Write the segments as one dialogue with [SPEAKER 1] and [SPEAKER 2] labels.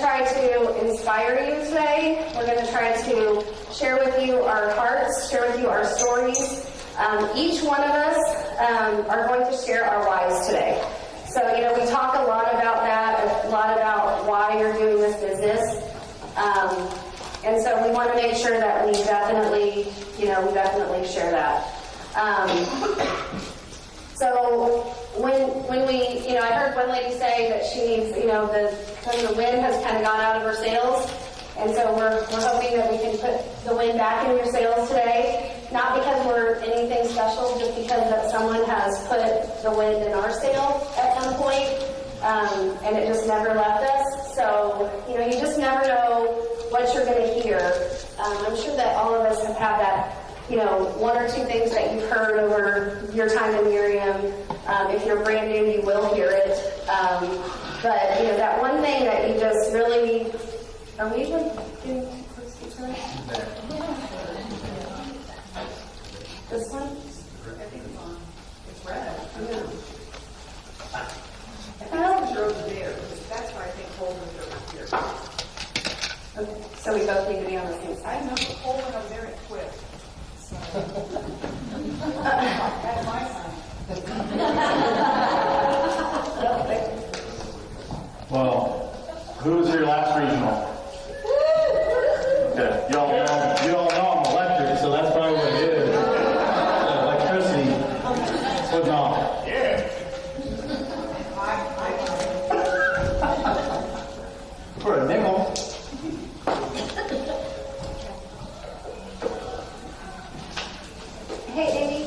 [SPEAKER 1] try to inspire you today. We're going to try to share with you our hearts, share with you our stories. Each one of us are going to share our whys today. So, we talk a lot about that, a lot about why you're doing this business. And so we want to make sure that we definitely share that. So when we, I heard one lady say that she needs, the wind has kind of gone out of her sails. And so we're hoping that we can put the wind back in your sails today. Not because we're anything special, just because that someone has put the wind in our sail at some point, and it just never left us. So, you just never know what you're going to hear. I'm sure that all of us have had that, one or two things that you've heard over your time in Nerium. If you're brand new, you will hear it. But, that one thing that you just really... Are we even doing each other? This one?
[SPEAKER 2] I think it's on. It's red.
[SPEAKER 1] Yeah.
[SPEAKER 2] I think it's over there. That's why I think Holden's over here.
[SPEAKER 1] Okay, so we both need to be on the same
[SPEAKER 2] I
[SPEAKER 1] side.
[SPEAKER 2] know Holden over there at Quip. So. That's my sign.
[SPEAKER 3] Well, who was your last regional? Okay, you all know I'm electric, so that's probably what it is. Electricity. But no. Yeah. For a nickel.
[SPEAKER 1] Hey, Amy,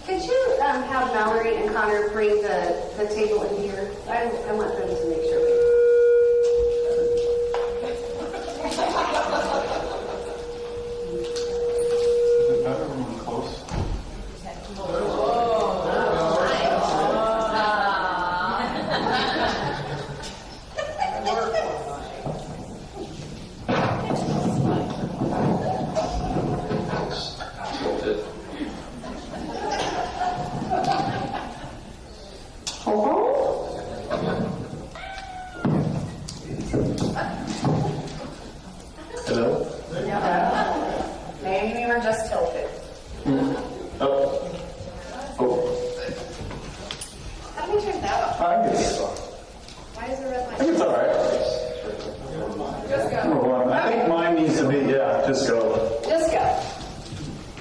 [SPEAKER 1] could you have Mallory and Connor bring the table in here? I want them to make sure we...
[SPEAKER 3] Is it better when we're close? Hello?
[SPEAKER 1] Maybe we were just tilted.
[SPEAKER 3] Oh.
[SPEAKER 1] How do we turn that off?
[SPEAKER 3] I think it's
[SPEAKER 1] Why is the red
[SPEAKER 3] I
[SPEAKER 1] light?
[SPEAKER 3] think it's all right.
[SPEAKER 1] Just go.
[SPEAKER 3] Number one, I think mine needs to be, just go
[SPEAKER 1] Just go.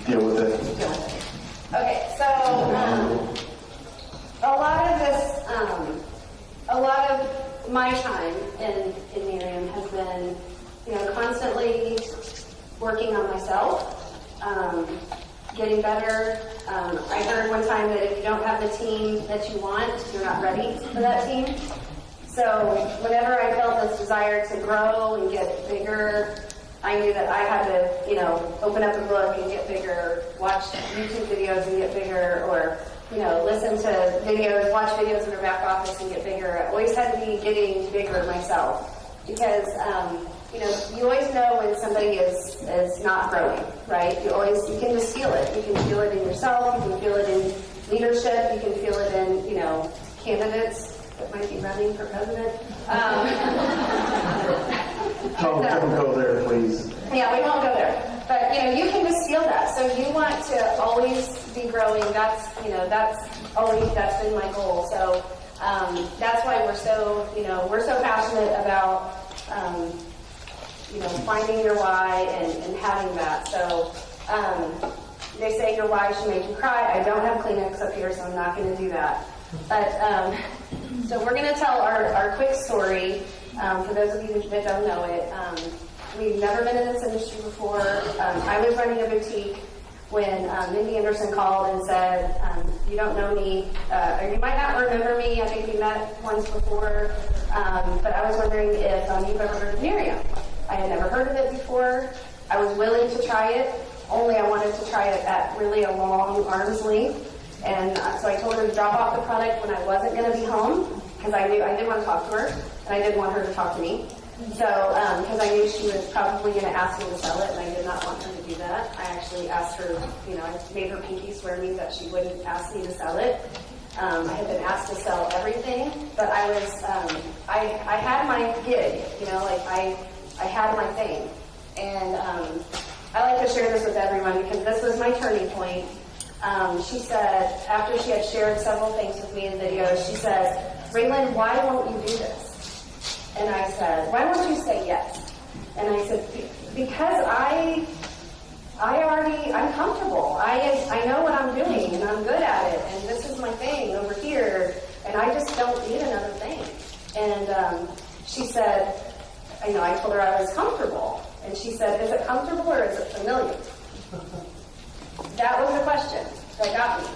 [SPEAKER 3] deal with it.
[SPEAKER 1] Okay, so a lot of my time in Nerium has been, constantly working on myself, getting better. I heard one time that if you don't have the team that you want, you're not ready for that team. So whenever I felt this desire to grow and get bigger, I knew that I had to, open up a book and get bigger, watch YouTube videos and get bigger, or, listen to videos, watch videos in our back office and get bigger. I always had to be getting bigger myself because, you always know when somebody is not growing, right? You can just feel it. You can feel it in yourself. You can feel it in leadership. You can feel it in, candidates that might be running for president.
[SPEAKER 3] Don't go there, please.
[SPEAKER 1] Yeah, we won't go there. But, you can just feel that. So you want to always be growing. That's been my goal. So that's why we're so passionate about, finding your why and having that. So they say your why should make you cry. I don't have Kleenex up here, so I'm not going to do that. But so we're going to tell our quick story. For those of you that don't know it, we've never been in this industry before. I was running a boutique when Mindy Anderson called and said, you don't know me, or you might not remember me. I think we met once before, but I was wondering if you've ever heard of Nerium. I had never heard of it before. I was willing to try it, only I wanted to try it at really a long arm's length. And so I told her to drop off the product when I wasn't going to be home, because I knew I did want to talk to her, and I did want her to talk to me. So, because I knew she was probably going to ask me to sell it, and I did not want her to do that. I actually asked her, I made her pinky swear me that she wouldn't ask me to sell it. I had been asked to sell everything, but I was, I had my gig, you know, like I had my thing. And I like to share this with everyone because this was my turning point. She said, after she had shared several things with me in videos, she said, Raelyn, why won't you do this? And I said, why won't you say yes? And I said, because I'm comfortable. I know what I'm doing and I'm good at it. And this is my thing over here. And I just don't need another thing. And she said, I told her I was comfortable. And she said, is it comfortable or is it familiar? That was the question that got me.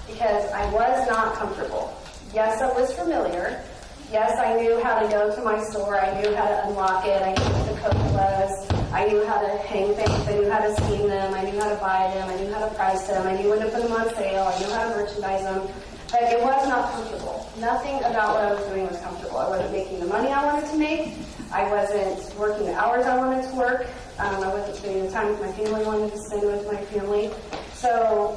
[SPEAKER 1] Because I was not comfortable. Yes, I was familiar. Yes, I knew how to go to my store. I knew how to unlock it. I knew what the code was. I knew how to hang things. I knew how to scheme them. I knew how to buy them. I knew how to price them. I knew when to put them on sale. I knew how to merchandise them. But it was not comfortable. Nothing about what I was doing was comfortable. I wasn't making the money I wanted to make. I wasn't working the hours I wanted to work. I wasn't spending the time with my family I wanted to spend with my family. So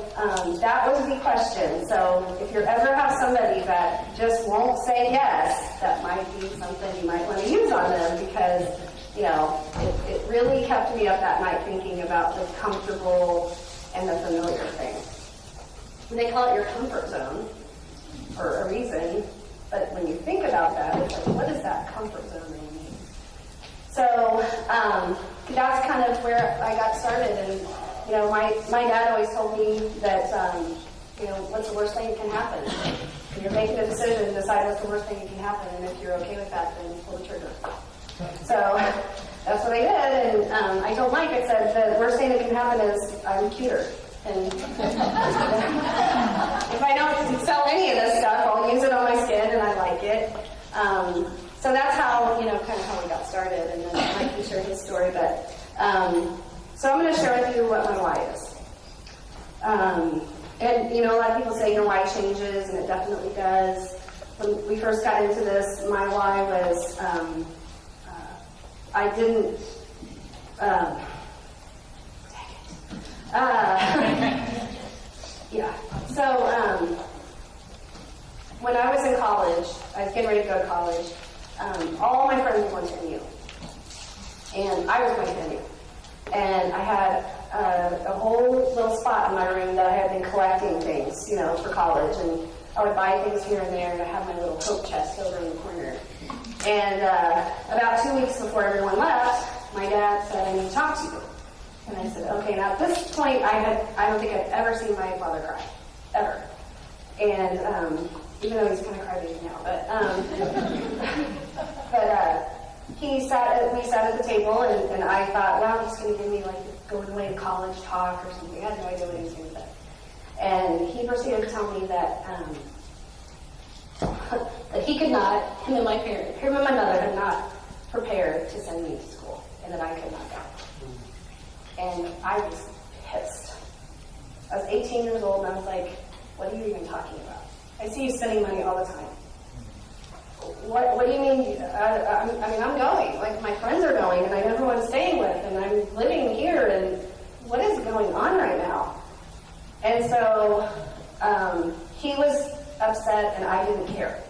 [SPEAKER 1] that was the question. So if you ever have somebody that just won't say yes, that might be something you might want to use on them because, it really kept me up that night thinking about the comfortable and the familiar thing. And they call it your comfort zone for a reason, but when you think about that, it's like, what does that comfort zone mean? So that's kind of where I got started. And my dad always told me that what's the worst thing that can happen? When you're making a decision, decide what's the worst thing that can happen, and if you're okay with that, then pull the trigger. So that's what I did, and I told Mike, I said, the worst thing that can happen is I'm cuter. And if I don't sell any of this stuff, I'll use it on my skin, and I like it. So that's how, kind of how we got started, and then Mike can share his story. But so I'm going to share with you what my why is. And a lot of people say your why changes, and it definitely does. When we first got into this, my why was I didn't. Yeah. So when I was in college, I was getting ready to go to college. All my friends were going to NU, and I was going to NU. And I had a whole little spot in my room that I had been collecting things, for college. And I would buy things here and there, and I had my little coat chest over in the corner. And about 2 weeks before everyone left, my dad said, I need to talk to you. And I said, okay. Now at this point, I don't think I'd ever seen my father cry, ever. And even though he's kind of crybaby now, we sat at the table, and I thought, wow, he's going to give me like going away to college talk or something. I had no idea what he was going to say. And he proceeded to tell me that that he could not, him and my mother had not prepared to send me to school, and that I could not go. And I was pissed. I was 18 years old, and I was like, what are you even talking about? I see you spending money all the time. What do you mean? I'm going. Like, my friends are going, and I know who I'm staying with, and I'm living here, and what is going on right now? And so he was upset, and I didn't care.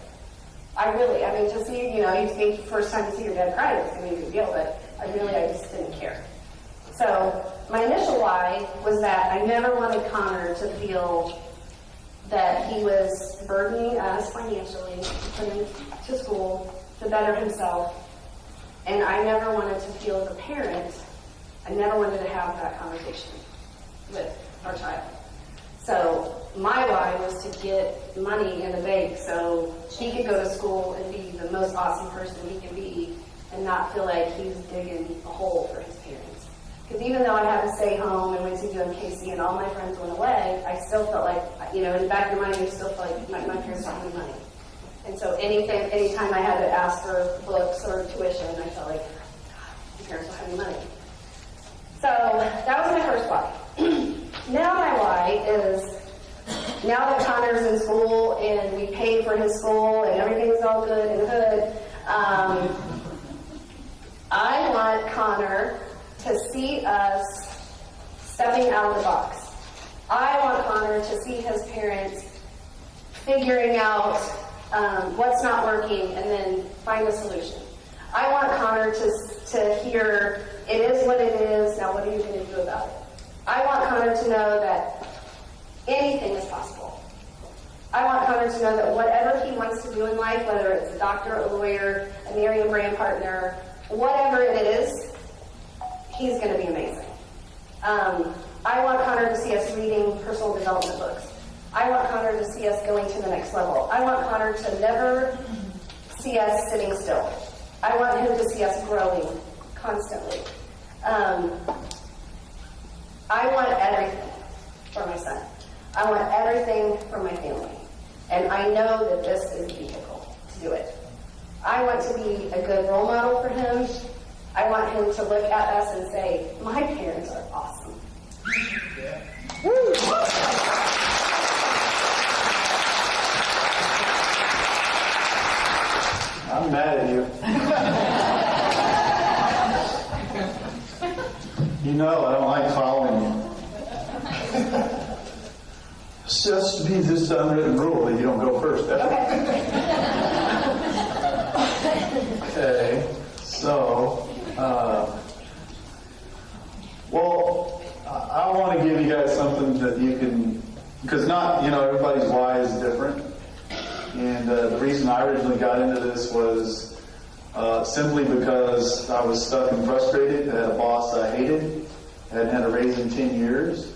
[SPEAKER 1] To see, you think the first time you see your dad cry, it's going to be a big deal, but I just didn't care. So my initial why was that I never wanted Connor to feel that he was burdening us financially to put him to school to better himself. And I never wanted to feel as a parent, I never wanted to have that conversation with our child. So my why was to get money in the bank so he could go to school and be the most awesome person he can be and not feel like he was digging a hole for his parents. Because even though I had to stay home and went to UMKC and all my friends went away, I still felt like, in the back of your mind, you still felt like my parents don't have money. And so anytime I had to ask for books or tuition, I felt like, my parents don't have any money. So that was my first why. Now my why is, now that Connor's in school and we paid for his school and everything's all good and good, I want Connor to see us stepping out of the box. I want Connor to see his parents figuring out what's not working and then find a solution. I want Connor to hear, it is what it is, now what are you going to do about it? I want Connor to know that anything is possible. I want Connor to know that whatever he wants to do in life, whether it's a doctor, a lawyer, a Nerium brand partner, whatever it is, he's going to be amazing. I want Connor to see us reading personal development books. I want Connor to see us going to the next level. I want Connor to never see us sitting still. I want him to see us growing constantly. I want everything for my son. I want everything for my family. And I know that this is the vehicle to do it. I want to be a good role model for him. I want him to look at us and say, my parents are awesome.
[SPEAKER 3] Yeah.
[SPEAKER 1] Woo!
[SPEAKER 3] I'm mad at you. You know I don't like following you. It's just be this unwritten rule that you don't go first. Okay. So, well, I want to give you guys something that you can, because everybody's why is different. And the reason I originally got into this was simply because I was stuck and frustrated. I had a boss I hated. I hadn't had a raise in 10 years.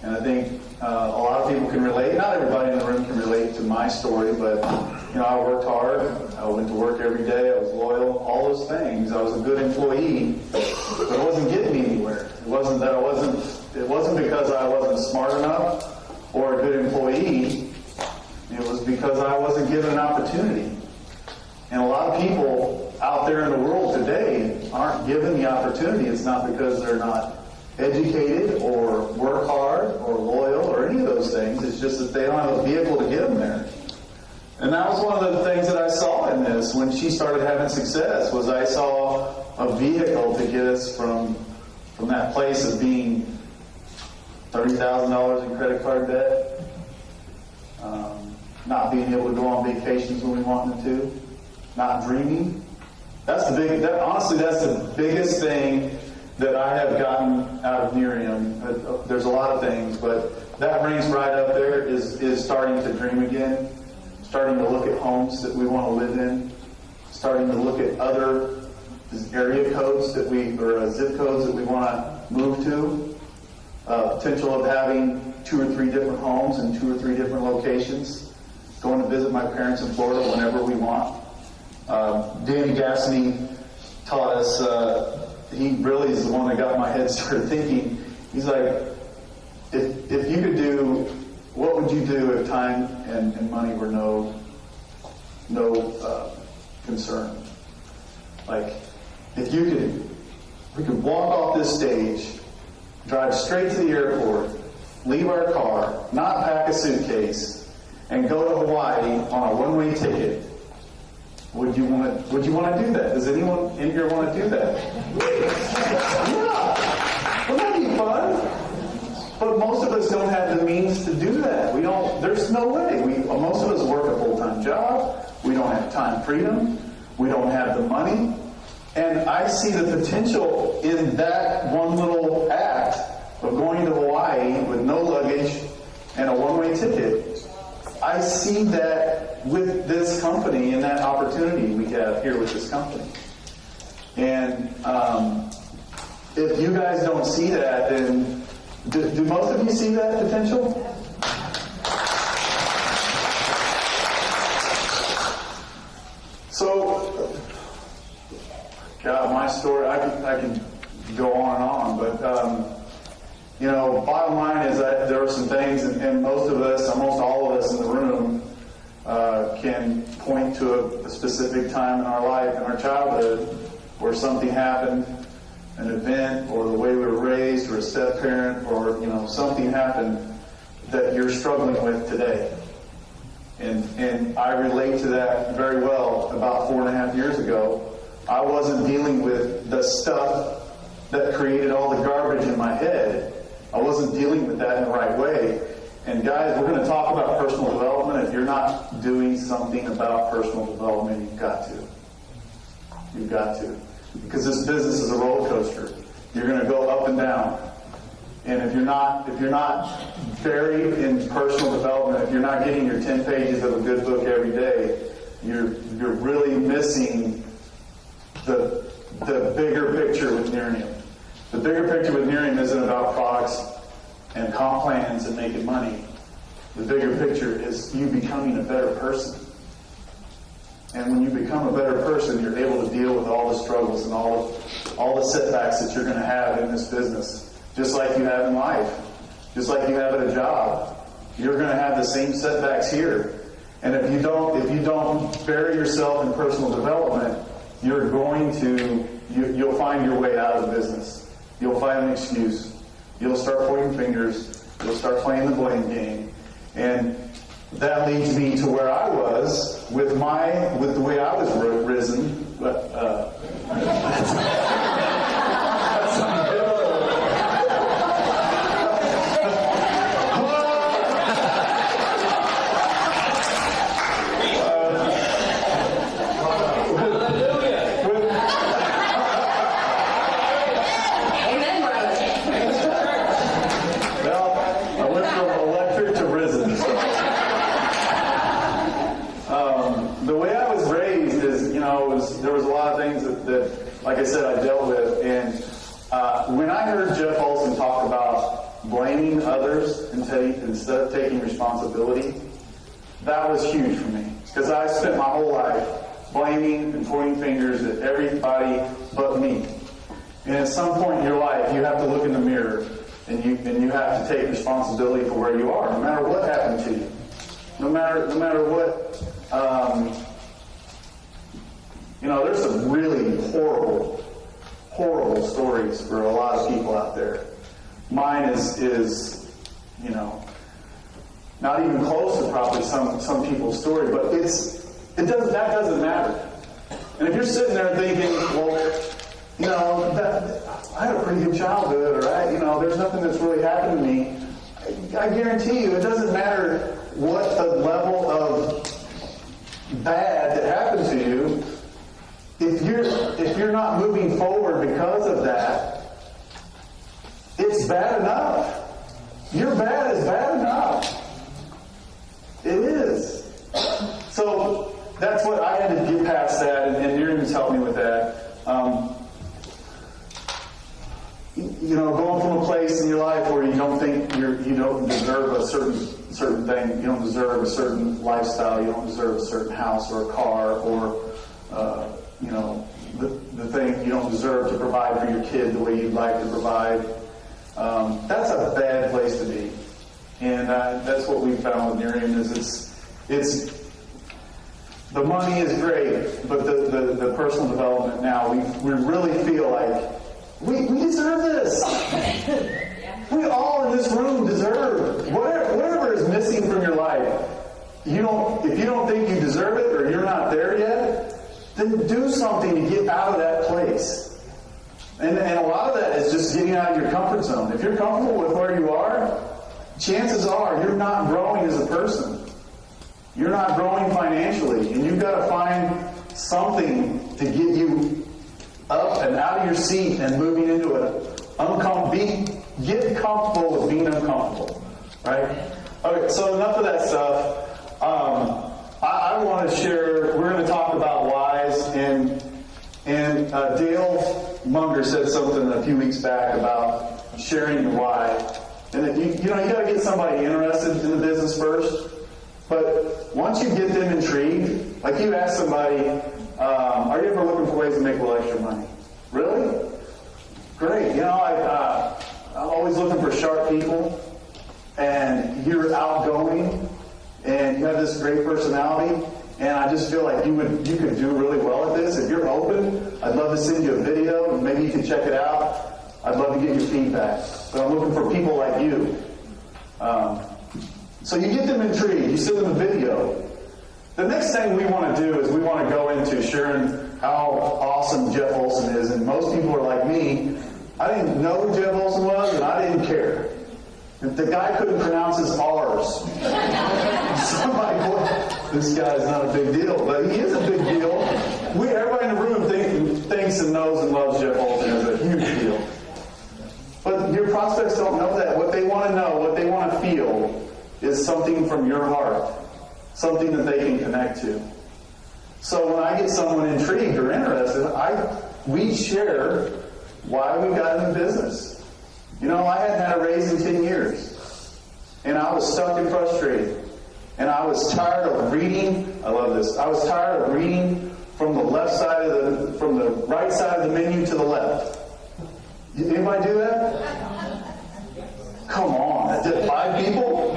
[SPEAKER 3] And I think a lot of people can relate. Not everybody in the room can relate to my story, but I worked hard. I went to work every day. I was loyal. All those things. I was a good employee, but it wasn't getting me anywhere. It wasn't because I wasn't smart enough or a good employee. It was because I wasn't given an opportunity. And a lot of people out there in the world today aren't given the opportunity. It's not because they're not educated or work hard or loyal or any of those things. It's just that they don't have a vehicle to get them there. And that was one of the things that I saw in this when she started having success, was I saw a vehicle to get us from that place of being $30,000 in credit card debt, not being able to go on vacations when we wanted to, not dreaming. Honestly, that's the biggest thing that I have gotten out of Nerium. There's a lot of things, but that ranks right up there is starting to dream again, starting to look at homes that we want to live in, starting to look at other area codes or zip codes that we want to move to, potential of having 2 or 3 different homes in 2 or 3 different locations, going to visit my parents in Florida whenever we want. Danny Gassney taught us, he really is the one that got my head started thinking. He's like, if you could do, what would you do if time and money were no concern? Like, if we could walk off this stage, drive straight to the airport, leave our car, not pack a suitcase, and go to Hawaii on a one-way ticket, would you want to do that? Does anyone in here want to do that? Yeah. Wouldn't that be fun? But most of us don't have the means to do that. There's no way. Most of us work a full-time job. We don't have time freedom. We don't have the money. And I see the potential in that one little act of going to Hawaii with no luggage and a one-way ticket. I see that with this company and that opportunity we have here with this company. And if you guys don't see that, then do most of you see that potential? So, God, my story, I can go on and on, but bottom line is that there are some things, and most all of us in the room can point to a specific time in our life, in our childhood, where something happened, an event, or the way we were raised, or a step-parent, or something happened that you're struggling with today. And I relate to that very well. About 4.5 years ago, I wasn't dealing with the stuff that created all the garbage in my head. I wasn't dealing with that in the right way. And guys, we're going to talk about personal development. If you're not doing something about personal development, you've got to. You've got to. Because this business is a roller coaster. You're going to go up and down. And if you're not buried in personal development, if you're not getting your 10 pages of a good book every day, you're really missing the bigger picture with Nerium. The bigger picture with Nerium isn't about products and comp plans and making money. The bigger picture is you becoming a better person. And when you become a better person, you're able to deal with all the struggles and all the setbacks that you're going to have in this business, just like you have in life, just like you have at a job. You're going to have the same setbacks here. And if you don't bury yourself in personal development, you'll find your way out of the business. You'll find an excuse. You'll start pointing fingers. You'll start playing the blame game. And that leads me to where I was with the way I was risen. There was a lot of things that, like I said, I dealt with. And when I heard Jeff Olson talk about blaming others instead of taking responsibility, that was huge for me. Because I spent my whole life blaming and pointing fingers at everybody but me. And at some point in your life, you have to look in the mirror and you have to take responsibility for where you are, no matter what happened to you. No matter what... there's some really horrible stories for a lot of people out there. Mine is not even close to probably some people's story, but that doesn't matter. And if you're sitting there thinking, well, I had a pretty good childhood, or there's nothing that's really happened to me, I guarantee you, it doesn't matter what the level of bad that happened to you. If you're not moving forward because of that, it's bad enough. Your bad is bad enough. It is. So that's what I had to get past that, and Nerium's helped me with that. Going from a place in your life where you don't think you don't deserve a certain thing, you don't deserve a certain lifestyle, you don't deserve a certain house or a car, or the thing you don't deserve to provide for your kid the way you'd like to provide. That's a bad place to be. And that's what we found with Nerium is it's the money is great, but the personal development now, we really feel like we deserve this. We all in this room deserve whatever is missing from your life. If you don't think you deserve it or you're not there yet, then do something to get out of that place. And a lot of that is just getting out of your comfort zone. If you're comfortable with where you are, chances are you're not growing as a person. You're not growing financially. And you've got to find something to get you up and out of your seat and moving into it. Get comfortable with being uncomfortable. Right? Okay, so enough of that stuff. I want to share, we're going to talk about whys, and Dale Munger said something a few weeks back about sharing your why. And you got to get somebody interested in the business first. But once you get them intrigued, like you ask somebody, are you ever looking for ways to make a little extra money? Really? Great. I'm always looking for sharp people, and you're outgoing, and you have this great personality, and I just feel like you could do really well at this. If you're open, I'd love to send you a video, and maybe you can check it out. I'd love to get your feedback. But I'm looking for people like you. So you get them intrigued. You send them a video. The next thing we want to do is we want to go into sharing how awesome Jeff Olson is. And most people are like me. I didn't know who Jeff Olson was, and I didn't care. The guy couldn't pronounce his R's. So I'm like, well, this guy's not a big deal, but he is a big deal. Everybody in the room thinks and knows and loves Jeff Holton as a huge deal. But your prospects don't know that. What they want to know, what they want to feel, is something from your heart, something that they can connect to. So when I get someone intrigued or interested, we share why we got in business. You know, I hadn't had a raise in 10 years. And I was stuck and frustrated. And I was tired of reading, I love this, I was tired of reading from the right side of the menu to the left. Anybody do that? Come on, I did 5 people?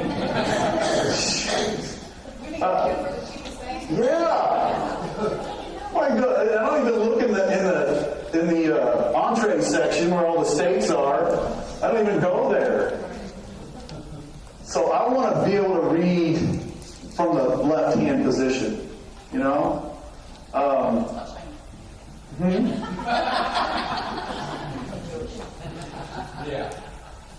[SPEAKER 3] Yeah. My God, I don't even look in the entree section where all the steaks are. I don't even go there. So I want to be able to read from the left-hand position, you know?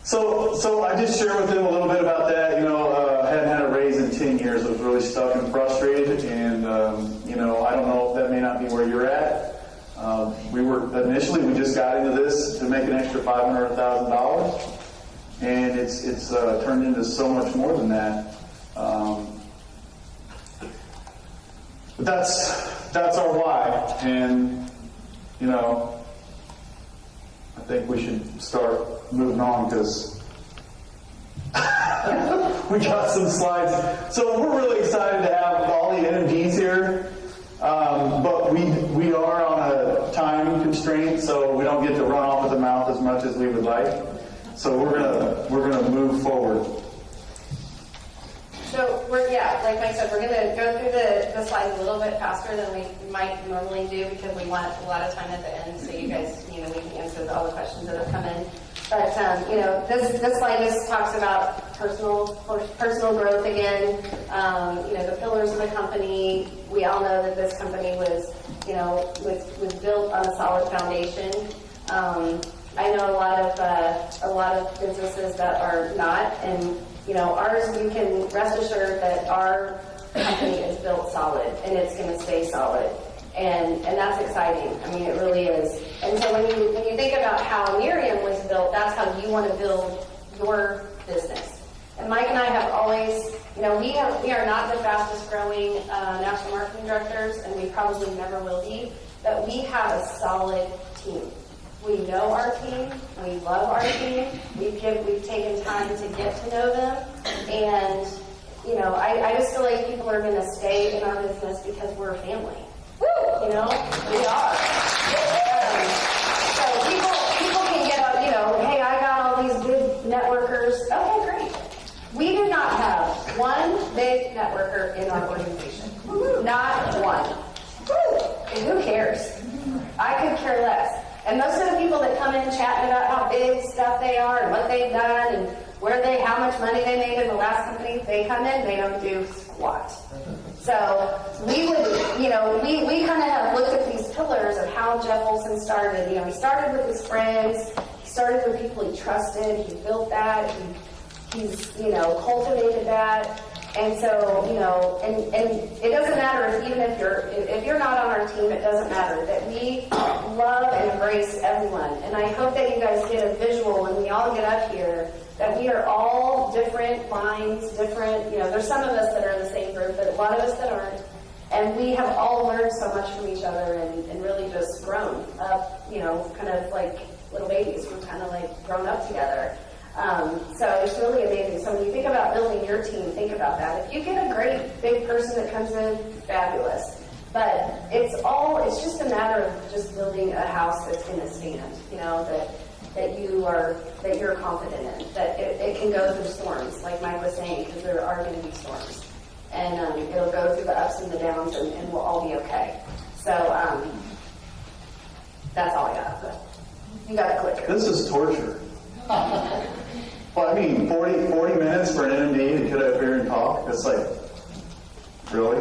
[SPEAKER 3] So I just share with them a little bit about that. You know, I hadn't had a raise in 10 years. I was really stuck and frustrated, and you know, I don't know if that may not be where you're at. We just got into this to make an extra $500,000, and it's turned into so much more than that. But that's our why, and you know, I think we should start moving on because we got some slides. So we're really excited to have all the NMDs here. But we are on a time constraint, so we don't get to run off at the mouth as much as we would like. So we're gonna move forward.
[SPEAKER 1] So like Mike said, we're gonna go through the slides a little bit faster than we might normally do because we want a lot of time at the end, so you guys, you know, we can answer all the questions that have come in. But you know, this slide just talks about personal growth again. You know, the pillars of the company. We all know that this company was built on a solid foundation. I know a lot of businesses that are not, and you know, ours. You can rest assured that our company is built solid, and it's going to stay solid. And that's exciting. I mean, it really is. And so when you think about how Nerium was built, that's how you want to build your business. And Mike and I have always, you know, we are not the fastest growing national marketing directors, and we probably never will be, but we have a solid team. We know our team. We love our team. We've taken time to get to know them, and you know, I just feel like people are going to stay in our business because we're a family. You know, we are. So people can get up, you know, hey, I got all these big networkers. Okay, great. We do not have one big networker in our organization. Not one. And who cares? I could care less. And most of the people that come in chatting about how big stuff they are and what they've done and how much money they made in the last company, they come in, they don't do squat. So we would, you know, we kind of have looked at these pillars of how Jeff Olson started. You know, he started with his friends. He started with people he trusted. He built that. He's, you know, cultivated that. And so, you know, and it doesn't matter if you're not on our team, it doesn't matter that we love and embrace everyone. And I hope that you guys get a visual when we all get up here that we are all different minds, different, you know, there's some of us that are in the same group, but a lot of us that aren't. And we have all learned so much from each other and really just grown up, you know, kind of like little babies. We're kind of like grown up together. So it's really amazing. So when you think about building your team, think about that. If you get a great big person that comes in, fabulous. But it's just a matter of just building a house that's going to stand, you know, that you're confident in, that it can go through storms, like Mike was saying, because there are going to be storms. And it'll go through the ups and the downs, and we'll all be okay. So that's all I got. But you got a clicker.
[SPEAKER 3] This is torture. Well, I mean, 40 minutes for an NMD to get up here and talk? It's like, really?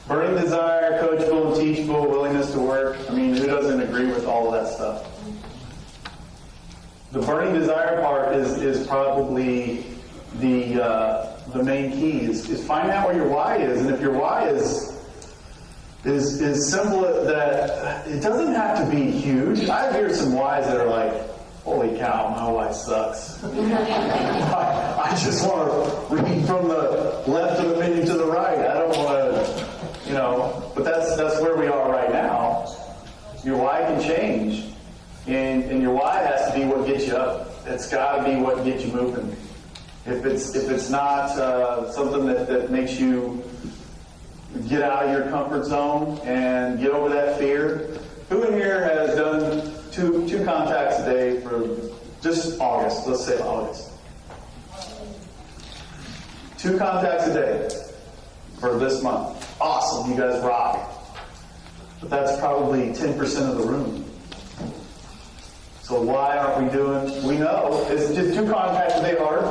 [SPEAKER 3] Burning desire, coachable and teachable, willingness to work. I mean, who doesn't agree with all of that stuff? the burning desire part is probably the main key is finding out where your why is. And if your why is simple, that it doesn't have to be huge. I hear some whys that are like, holy cow, my why sucks. I just want to read from the left of the menu to the right. I don't want to, but that's where we are right now. Your why can change. And your why has to be what gets you up. It's got to be what gets you moving. If it's not something that makes you get out of your comfort zone and get over that fear. Who in here has done two contacts a day for just August? Let's say August. 2 contacts a day for this month. Awesome, you guys rock. But that's probably 10% of the room. So why aren't we doing? We know it's just 2 contacts a day hard.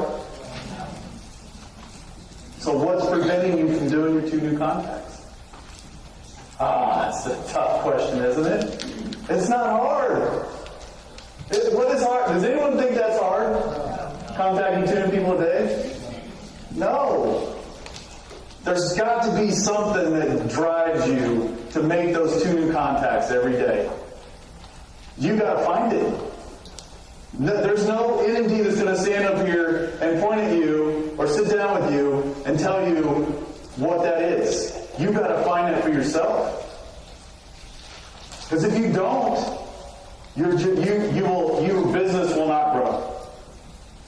[SPEAKER 3] So what's preventing you from doing your 2 new contacts? That's a tough question, isn't it? It's not hard. What is hard? Does anyone think that's hard? Contacting 2 new people a day? No. There's got to be something that drives you to make those 2 new contacts every day. You got to find it. There's no NMD that's going to stand up here and point at you or sit down with you and tell you what that is. You got to find it for yourself. Because if you don't, your business will not grow.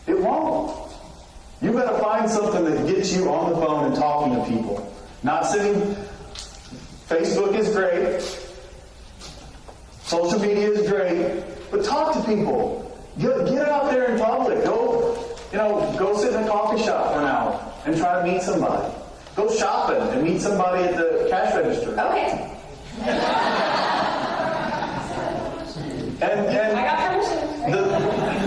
[SPEAKER 3] It won't. You got to find something that gets you on the phone and talking to people. Not sitting. Facebook is great. Social media is great. But talk to people. Get out there in public. Go sit in a coffee shop for an hour and try to meet somebody. Go shopping and meet somebody at the cash register.
[SPEAKER 1] Okay.
[SPEAKER 3] And
[SPEAKER 1] I got permission.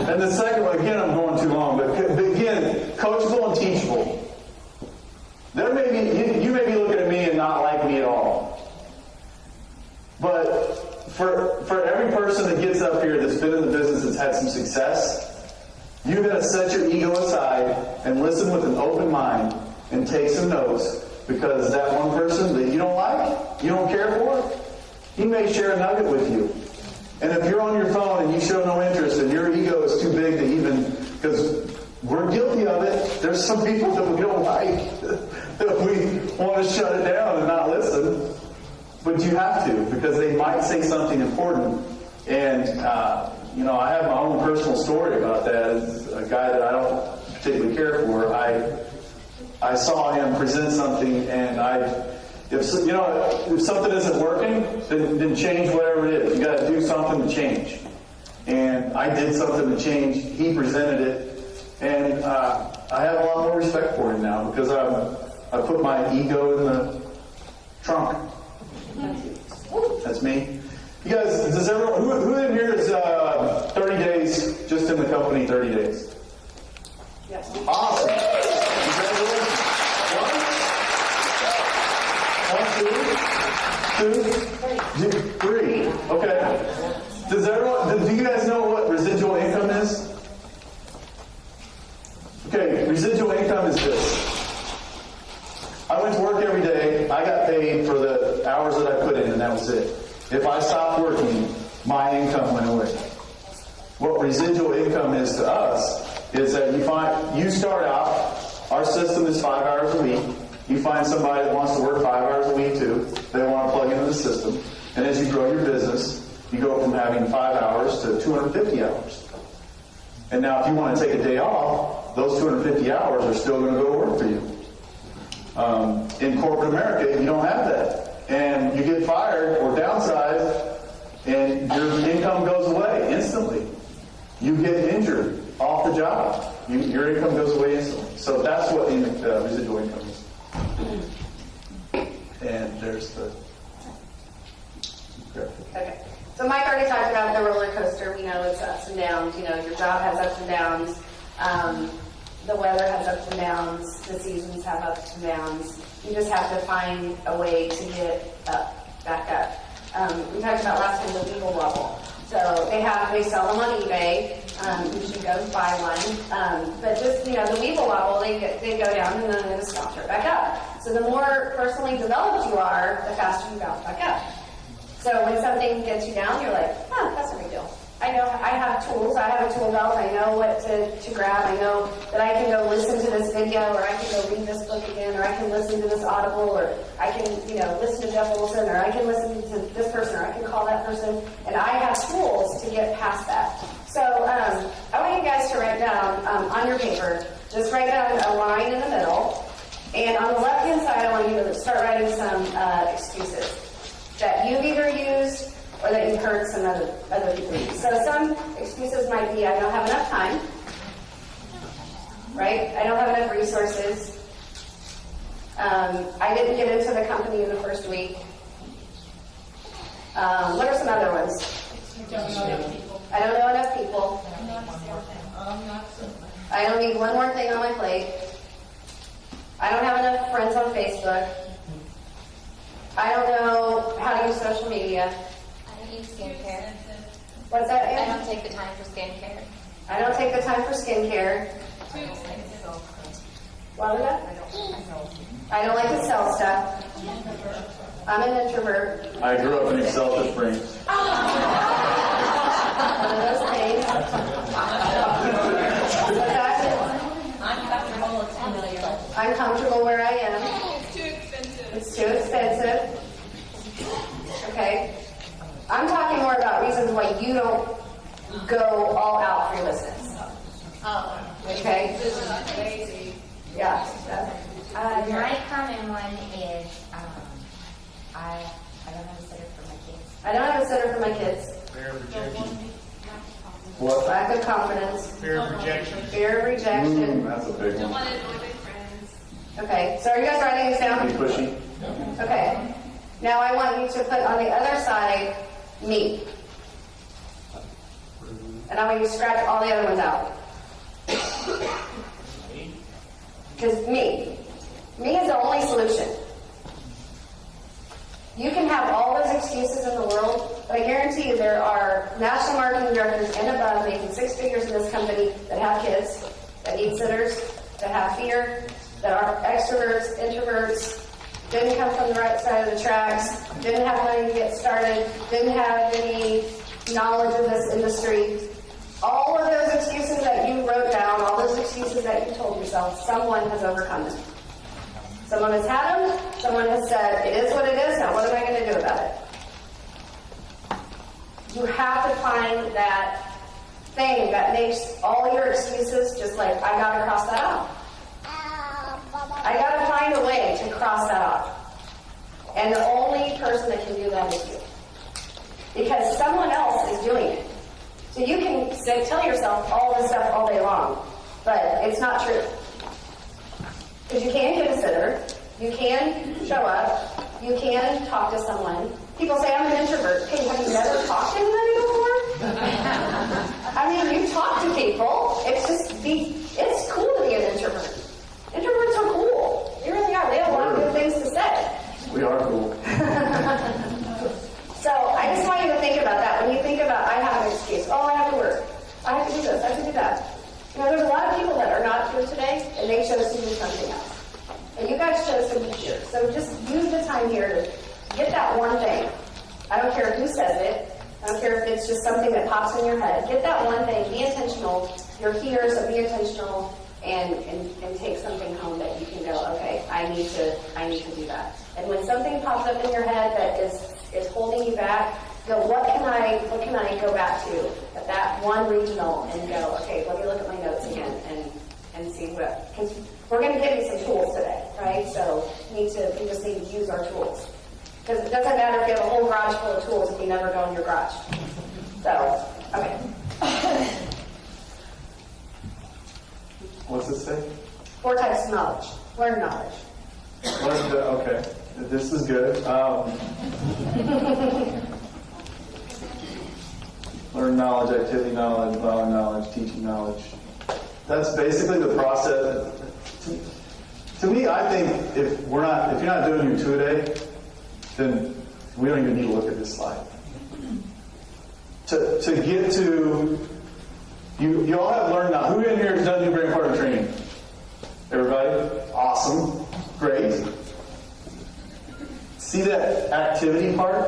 [SPEAKER 3] And the second one, again, I'm going too long, but again, coachable and teachable. You may be looking at me and not like me at all. But for every person that gets up here that's been in the business that's had some success, you've got to set your ego aside and listen with an open mind and take some notes, because that one person that you don't like, you don't care for, he may share a nugget with you. And if you're on your phone and you show no interest and your ego is too big to even, because we're guilty of it, there's some people that we don't like, that we want to shut it down and not listen. But you have to, because they might say something important. And, I have my own personal story about that. As a guy that I don't particularly care for, I saw him present something, and if something isn't working, then change whatever it is. You got to do something to change. And I did something to change. He presented it, and I have a lot more respect for him now, because I put my ego in the trunk. That's me. You guys, does everyone, who in here is 30 days, just in the company 30 days?
[SPEAKER 1] Yes.
[SPEAKER 3] Awesome. One, two, three. Okay. Do you guys know what residual income is? Okay, residual income is this. I went to work every day. I got paid for the hours that I put in, and that was it. If I stopped working, my income went away. What residual income is to us is that you start out, our system is 5 hours a week. You find somebody that wants to work 5 hours a week too. They want to plug into the system. And as you grow your business, you go from having 5 hours to 250 hours. And now if you want to take a day off, those 250 hours are still going to go to work for you. In corporate America, you don't have that. And you get fired or downsized, and your income goes away instantly. You get injured off the job. Your income goes away instantly. So that's what residual income is. And there's the graphic.
[SPEAKER 1] Okay. So Mike already talked about the roller coaster. We know it's ups and downs. Your job has ups and downs. The weather has ups and downs. The seasons have ups and downs. You just have to find a way to get back up. We talked about last time the legal level. So they sell them on eBay. Usually goes by one. But just, the weeble wobble, they go down and then they just bounce right back up. So the more personally developed you are, the faster you bounce back up. So when something gets you down, you're like, that's no big deal. I know I have tools. I have a tool belt. I know what to grab. I know that I can go listen to this video, or I can go read this book again, or I can listen to this Audible, or I can, listen to Jeff Olson, or I can listen to this person, or I can call that person. And I have tools to get past that. So I want you guys to write down on your paper, just write down a line in the middle. And on the left-hand side, I want you to start writing some excuses that you've either used or that you've heard some other people use. So some excuses might be, I don't have enough time, right? I don't have enough resources. I didn't get into the company in the first week. What are some other ones? I don't know enough people. I don't need one more thing on my plate. I don't have enough friends on Facebook. I don't know how to use social media.
[SPEAKER 4] I don't use skincare.
[SPEAKER 1] What's that?
[SPEAKER 4] I
[SPEAKER 1] Ann?
[SPEAKER 4] don't take the time for skincare.
[SPEAKER 1] I don't take the time for skincare. What was that? I don't like to sell stuff. I'm an introvert.
[SPEAKER 3] I grew up in Excelsior Springs.
[SPEAKER 1] One of those things. What's that? I'm comfortable where I am.
[SPEAKER 2] It's too expensive.
[SPEAKER 1] It's too expensive. Okay. I'm talking more about reasons why you don't go all out for your business. Okay?
[SPEAKER 2] Lazy.
[SPEAKER 1] Yeah.
[SPEAKER 5] My common one is I don't have a sitter for my kids.
[SPEAKER 1] I don't have a sitter for my kids.
[SPEAKER 6] Fear of rejection.
[SPEAKER 3] What?
[SPEAKER 1] Lack of confidence.
[SPEAKER 6] Fear of rejection.
[SPEAKER 1] Fear of rejection.
[SPEAKER 3] That's a big
[SPEAKER 2] Don't
[SPEAKER 3] one.
[SPEAKER 2] want to annoy my friends.
[SPEAKER 1] Okay. So are you guys writing these down?
[SPEAKER 3] Be pushy.
[SPEAKER 1] Okay. Now I want you to put on the other side, me. And I want you to scratch all the other ones out. Because me is the only solution. You can have all those excuses in the world, but I guarantee you there are national marketing directors and above making 6 figures in this company that have kids, that need sitters, that have fear, that are extroverts, introverts, didn't come from the right side of the tracks, didn't have money to get started, didn't have any knowledge of this industry. All of those excuses that you wrote down, all those excuses that you told yourself, someone has overcome them. Someone has had them, someone has said, it is what it is, now what am I going to do about it? You have to find that thing that makes all your excuses just like, I got to cross that out. I got to find a way to cross that off. And the only person that can do that is you. Because someone else is doing it. So you can tell yourself all this stuff all day long, but it's not true. Because you can get a sitter, you can show up, you can talk to someone. People say, I'm an introvert. Okay, have you never talked to anybody before? I mean, you talk to people. It's cool to be an introvert. Introverts are cool. They really are. They have a lot of good things to say.
[SPEAKER 3] We are cool.
[SPEAKER 1] So I just want you to think about that. When you think about, I have an excuse. Oh, I have to work. I have to do this. I have to do that. There's a lot of people that are not here today, and they chose to do something else. And you guys chose to be here. So just use the time here to get that one thing. I don't care who says it. I don't care if it's just something that pops in your head. Get that one thing. Be intentional. You're here, so be intentional, and take something home that you can go, okay, I need to do that. And when something pops up in your head that is holding you back, go, what can I go back to at that one regional and go, okay, let me look at my notes again and see what, because we're going to give you some tools today, right? So we just need to use our tools. Because it doesn't matter if you have a whole garage full of tools if you never go in your garage. So, okay.
[SPEAKER 3] What's it say?
[SPEAKER 1] 4 types of knowledge. Learn knowledge.
[SPEAKER 3] Okay. This is good. Learn knowledge, activity knowledge, allowing knowledge, teaching knowledge. That's basically the process. To me, I think if you're not doing your 2-a-day, then we don't even need to look at this slide. To get to You all have learned now. Who in here has done new brain partner training? Everybody? Awesome. Great. See that activity part?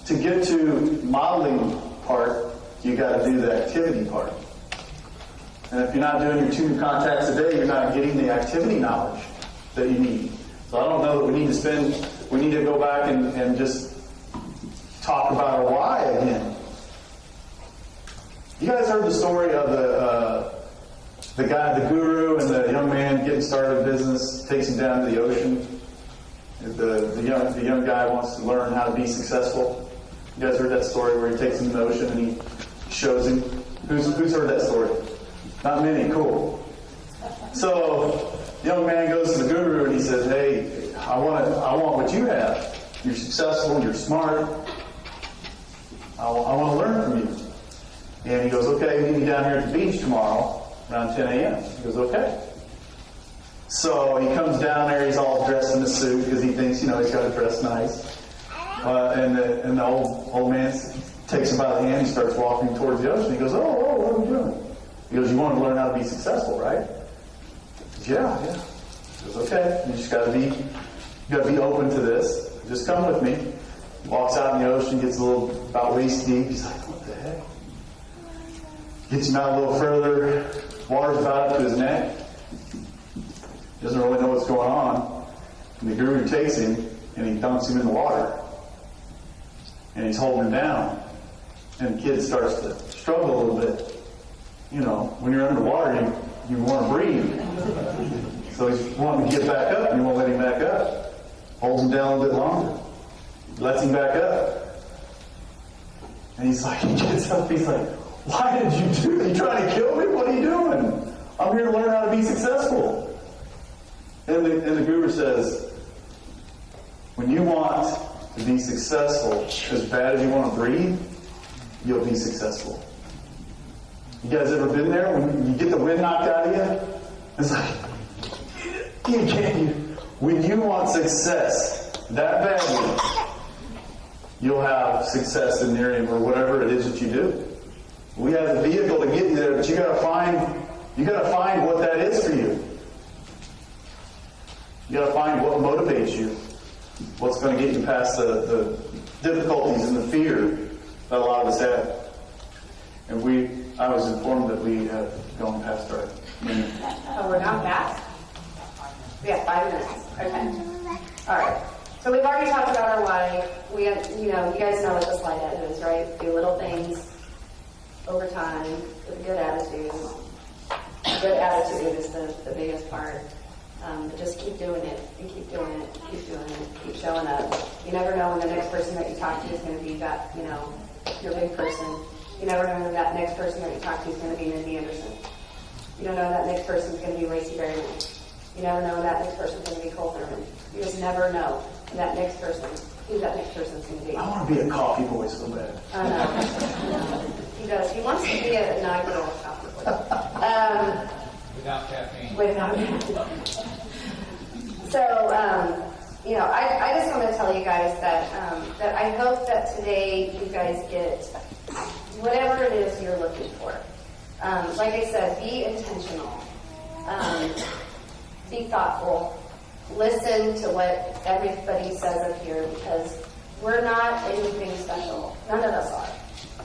[SPEAKER 3] To get to modeling part, you got to do the activity part. And if you're not doing your 2 new contacts a day, you're not getting the activity knowledge that you need. So I don't know that we need to go back and just talk about our why again. You guys heard the story of the guy, the guru, and the young man getting started in business, takes him down to the ocean. The young guy wants to learn how to be successful. You guys heard that story where he takes him to the ocean and he shows him? Who's heard that story? Not many. Cool. So the young man goes to the guru and he says, "Hey, I want what you have. You're successful. You're smart. I want to learn from you." And he goes, "Okay, meet me down here at the beach tomorrow around 10 a.m. He goes, "Okay." So he comes down there. He's all dressed in a suit because he thinks, he's got to dress nice. And the old man takes him by the hand. He starts walking towards the ocean. He goes, "Oh, what are we doing?" He goes, "You want to learn how to be successful, right?" He goes, Yeah. He goes, "Okay, you just got to be open to this. Just come with me." Walks out in the ocean, gets a little about waist deep. He's like, "What the heck?" Gets him out a little further. Water's about up to his neck. Doesn't really know what's going on. And the guru takes him and he dunks him in the water. And he's holding him down. And the kid starts to struggle a little bit. When you're underwater, you want to breathe. So he's wanting to get back up, and you won't let him back up. Holds him down a bit longer. Lets him back up. And he gets up, he's like, "Why did you do that? You trying to kill me? What are you doing? I'm here to learn how to be successful." And the guru says, when you want to be successful as bad as you want to breathe, you'll be successful. You guys ever been there when you get the wind knocked out of you? It's like, when you want success that badly, you'll have success in Nerium or whatever it is that you do. We have the vehicle to get you there, but you got to find what that is for you. You got to find what motivates you, what's going to get you past the difficulties and the fear that a lot of us have. And I was informed that we have gone past our minute.
[SPEAKER 1] Oh, we're not fast? We have 5 minutes. Okay. All right. So we've already talked about our why. We have, you guys know what the slide edit is, right? Do little things over time with a good attitude. A good attitude is the biggest part. But just keep doing it, and keep doing it, keep doing it, keep showing up. You never know when the next person that you talk to is going to be that, your big person. You never know when that next person that you talk to is going to be Mindy Anderson. You don't know when that next person is going to be Lacey Berryman. You never know when that next person is going to be Cole Thurman. You just never know who that next person is going to be.
[SPEAKER 3] I want to be a coffee boy so bad.
[SPEAKER 1] I know. He does. He wants to be an inaugural coffee boy.
[SPEAKER 6] Without caffeine.
[SPEAKER 1] Without caffeine. So, I just want to tell you guys that I hope that today you guys get whatever it is you're looking for. Like I said, be intentional. Be thoughtful. Listen to what everybody says up here, because we're not anything special. None of us are.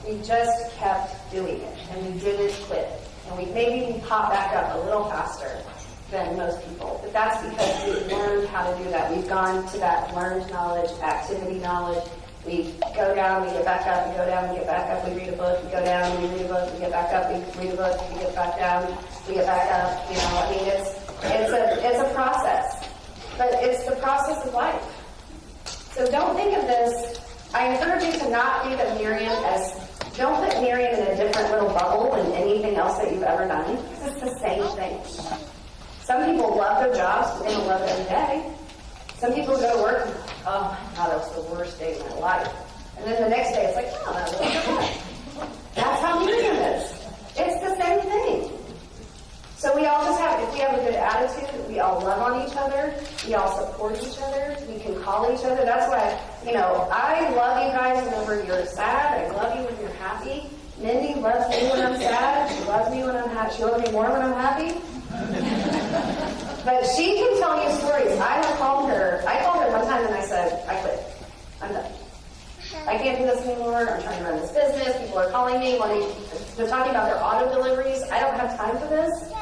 [SPEAKER 1] We just kept doing it, and we didn't quit. And maybe we pop back up a little faster than most people. But that's because we've learned how to do that. We've gone to that learned knowledge, activity knowledge. We go down, we get back up, we go down, we get back up, we read a book, we go down, we read a book, we get back up, we read a book, we get back down, we get back up. It's a process. But it's the process of life. So don't think of this. I encourage you to not think of Nerium as, don't put Nerium in a different little bubble than anything else that you've ever done. It's the same thing. Some people love their jobs, but they don't love it every day. Some people go to work and, oh my God, that was the worst day of my life. And then the next day it's like, oh, that was good. That's how Nerium is. It's the same thing. So we all if we have a good attitude, we all love on each other, we all support each other, we can call each other. That's why, I love you guys whenever you're sad, I love you when you're happy, Mindy loves me when I'm sad. She loves me when I'm happy. She loves me more when I'm happy. But she can tell you stories. I called her one time and I said, I quit. I'm done. I can't do this anymore. I'm trying to run this business. People are calling me, they're talking about their auto deliveries. I don't have time for this.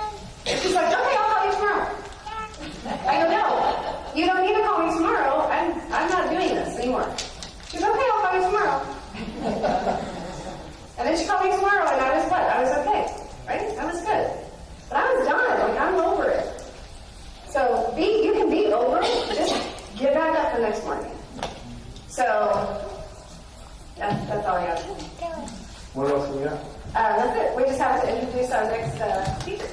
[SPEAKER 1] She's like, okay, I'll call you tomorrow. I go, no, you don't need to call me tomorrow. I'm not doing this anymore. She's okay, I'll call you tomorrow. And then she called me tomorrow and I was what? I was okay, right? I was good. But I was done, like I'm over it. So you can be over it, just get back up the next morning. So that's all I got.
[SPEAKER 3] What else do we got?
[SPEAKER 1] That's it. We just have to introduce our next speaker.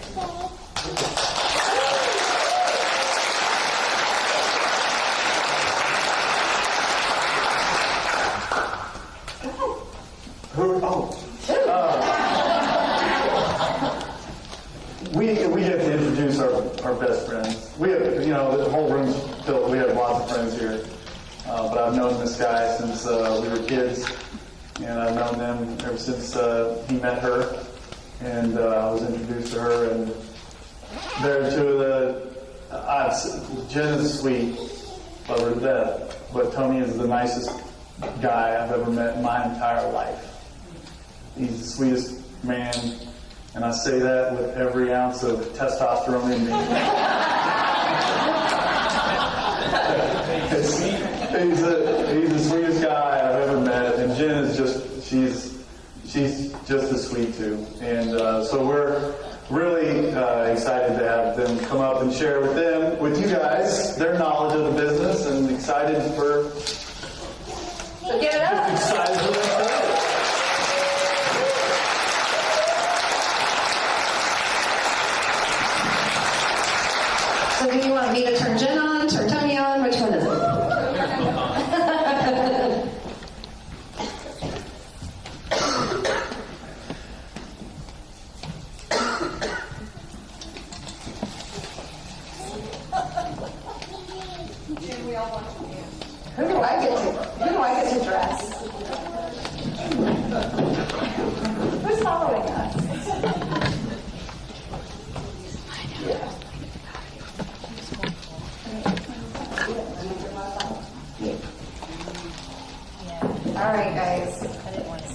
[SPEAKER 3] We get to introduce our best friends. We have, the whole room's filled. We have lots of friends here. But I've known this guy since we were kids. And I've known them ever since he met her. And I was introduced to her. And they're two of the... Jen is sweet. Love her to death. But Tony is the nicest guy I've ever met in my entire life. He's the sweetest man. And I say that with every ounce of testosterone in me. He's the sweetest guy I've ever met, and Jen is she's just as sweet too. And so we're really excited to have them come up and share with you guys their knowledge of the business, and excited for.
[SPEAKER 1] So give it up.
[SPEAKER 3] Excited for them.
[SPEAKER 1] So do you want me to turn Jen on, turn Tony on? Which one is it? Who do I get to dress? Who's following us? All right, guys.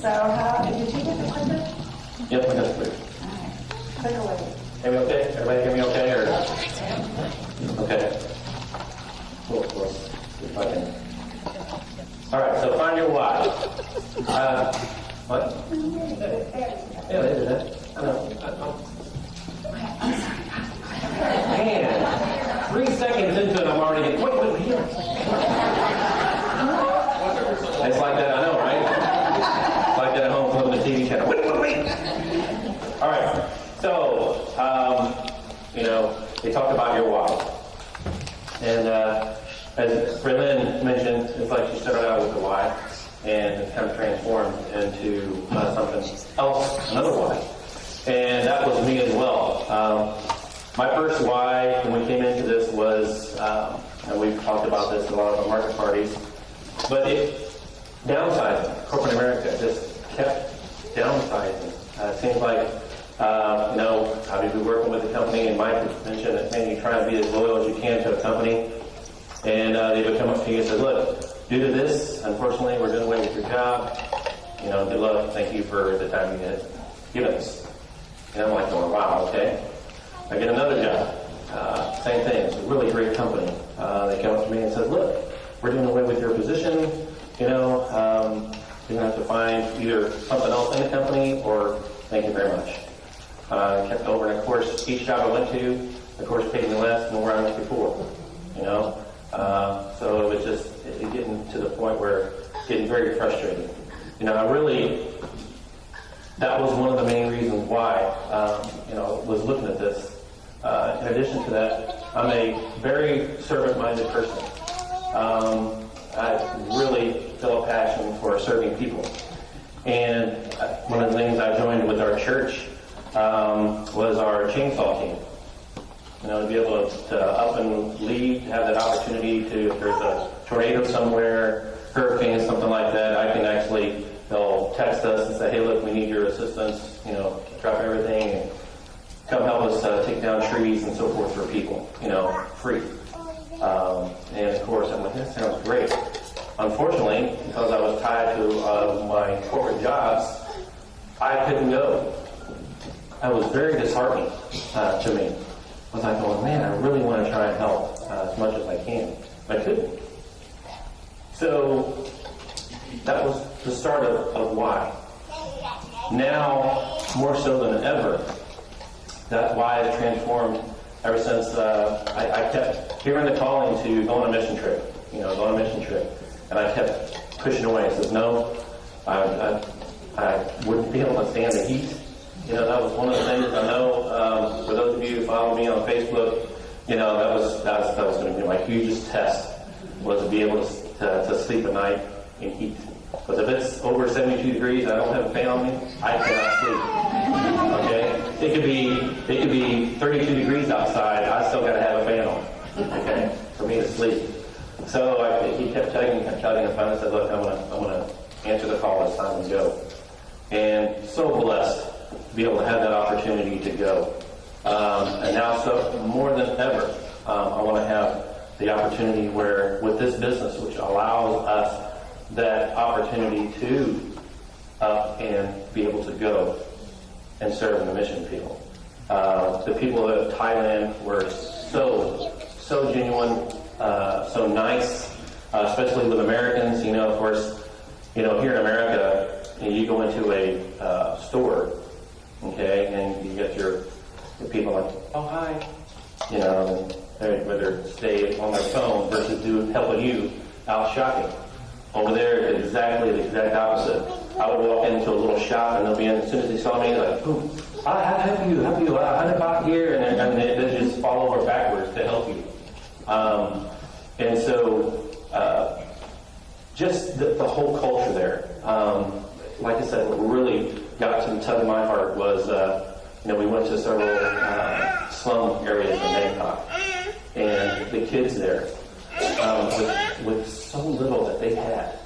[SPEAKER 1] So did you get the clicker?
[SPEAKER 7] Yep, I got it.
[SPEAKER 1] All right. Click away.
[SPEAKER 7] Hear me okay? Everybody hear me okay? Or? Okay. Cool. If I can. All right, so find your why. What? Yeah, they did that. I know. Man, 3 seconds into it, I'm already getting, wait, here. It's like that, I know, right? It's like that at home, flipping the TV channel. Wait. All right, so, they talked about your why. And as Raelyn mentioned, it's like she started out with the why and it kind of transformed into something else, another why. And that was me as well. My first why when we came into this was, and we've talked about this in a lot of the market parties, but downsizing. Corporate America just kept downsizing. It seems like, obviously working with the company, and Mike mentioned that, man, you try to be as loyal as you can to a company, and they would come up to you and say, look, due to this, unfortunately, we're doing away with your job. Good luck. Thank you for the time you had given us. And I'm like, going, wow, okay. I get another job. Same thing. It's a really great company. They come up to me and said, look, we're doing away with your position. You're going to have to find either something else in the company or thank you very much. I kept over, and of course, each job I went to, of course, paid me less than where I went before. So it was just getting to the point where it's getting very frustrating. That was one of the main reasons why, was looking at this. In addition to that, I'm a very servant-minded person. I really feel a passion for serving people. And one of the things I joined with our church was our chainsaw team. To be able to up and lead, have that opportunity to, if there's a tornado somewhere, hurricane, something like that, I can actually, they'll text us and say, hey, look, we need your assistance. for people, free. And of course, I'm like, that sounds great. Unfortunately, because I was tied to my corporate jobs, I couldn't go. That was very disheartening to me. I was like, oh man, I really want to try and help as much as I can. I couldn't. So that was the start of why. Now, more so than ever, that why has transformed ever since I kept hearing the calling to go on a mission trip, go on a mission trip. And I kept pushing away. I said, no, I wouldn't be able to stand the heat. That was one of the things I know, for those of you who follow me on Facebook, that was going to be my hugest test, was to be able to sleep at night in heat. Because if it's over 72 degrees, I don't have a fan on me, I cannot sleep. Okay? It could be 32 degrees outside, I still got to have a fan on, okay, for me to sleep. So he kept tugging, and finally said, look, I'm gonna answer the call, it's time to go. And so blessed to be able to have that opportunity to go. And now, so more than ever, I want to have the opportunity where, with this business, which allows us that opportunity to up and be able to go and serve in the mission field. The people of Thailand were so genuine, so nice, especially with Americans. Of course, here in America, you go into a store, okay, and you get your people like, oh hi, and whether stay on their phone versus helping you out shopping. Over there, it's exactly the exact opposite. I would walk into a little shop and they'll be in, as soon as they saw me, like, boom, how help you, how to buy here, and they just fall over backwards to help you. And so, just the whole culture there. Like I said, what really got to the tug of my heart was, we went to several slum areas in Bangkok, and the kids there, with so little that they had,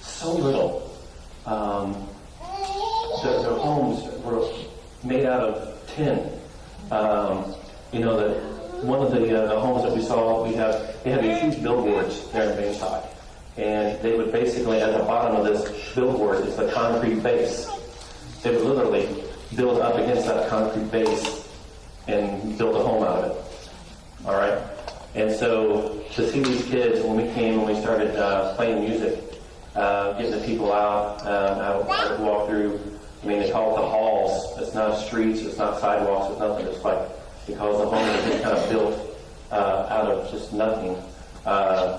[SPEAKER 7] so little. Their homes were made out of tin. That one of the homes that we saw, they had these huge billboards there in Bangkok. And they would basically, at the bottom of this billboard is the concrete base. They would literally build up against that concrete base and build a home out of it. All right? And so to see these kids, when we came and we started playing music, getting the people out, I would walk through, they call it the halls. It's not streets, it's not sidewalks, it's nothing. It's like, because the home is just kind of built out of just nothing.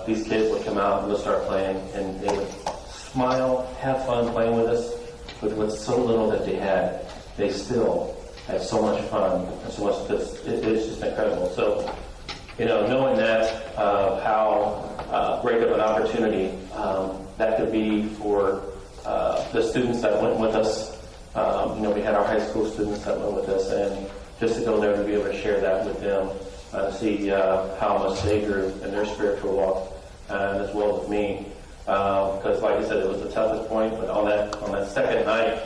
[SPEAKER 7] These kids would come out and they'll start playing, and they would smile, have fun playing with us, but with so little that they had, they still had so much fun and so much. It's just incredible. So, knowing that, how great of an opportunity that could be for the students that went with us. We had our high school students that went with us, and just to go there and be able to share that with them. See how much they grew in their spiritual walk, as well as me. Because, like I said, it was the toughest point. But on that second night,